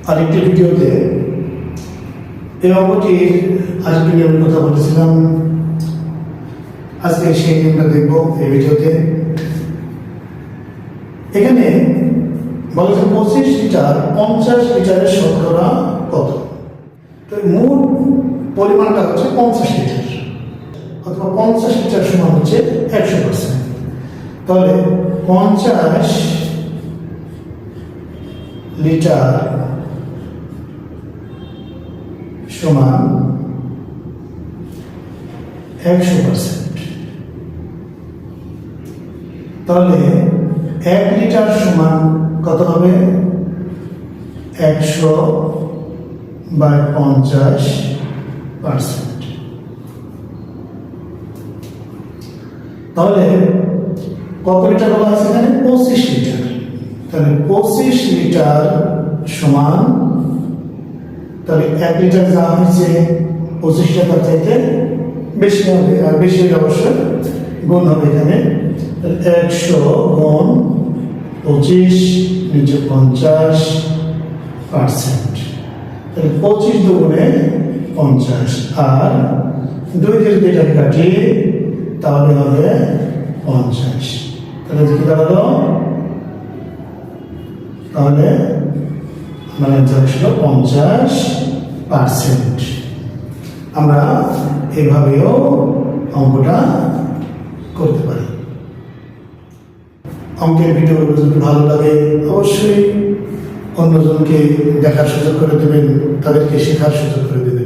আরেকটি ভিডিওতে এই অঙ্কটির আরেকটি নিয়মের কথা বলেছিলাম। আজকে সেই নিয়মটা দেখব এই ভিডিওতে। এখানে বলা হচ্ছে 25 লিটার 50 লিটারের শতকরা কত। তো মোট পরিমাণটা হচ্ছে 50 লিটার, অথবা 50 লিটার সমান হচ্ছে 100%। তাহলে 50 লিটার সমান 100%। তাহলে 1 লিটার সমান কত হবে? 100/50%। তাহলে কত লিটার বলা আছে এখানে? 25 লিটার। তাহলে 25 লিটার সমান, তাহলে 1 লিটার যা হয়েছে 25 টাকার চাইতে বেশি হবে, আর বেশি হলে অবশ্যই গুণ হবে এখানে। 100 গুণ 25 নিচে 50%। তাহলে 25 দুগুণে 50, আর 2 দিয়ে যদি এটাকে কাটি তাহলে হবে 50। তাহলে কি দাঁড়ালো? তাহলে আমার অ্যান্সার ছিল 50%। আমরা এভাবেও অঙ্কটা করতে পারি। অঙ্কের ভিডিওগুলো যদি ভালো লাগে অবশ্যই অন্যজনকে দেখার সুযোগ করে দেবেন, তাদেরকে শেখার সুযোগ করে দেবেন।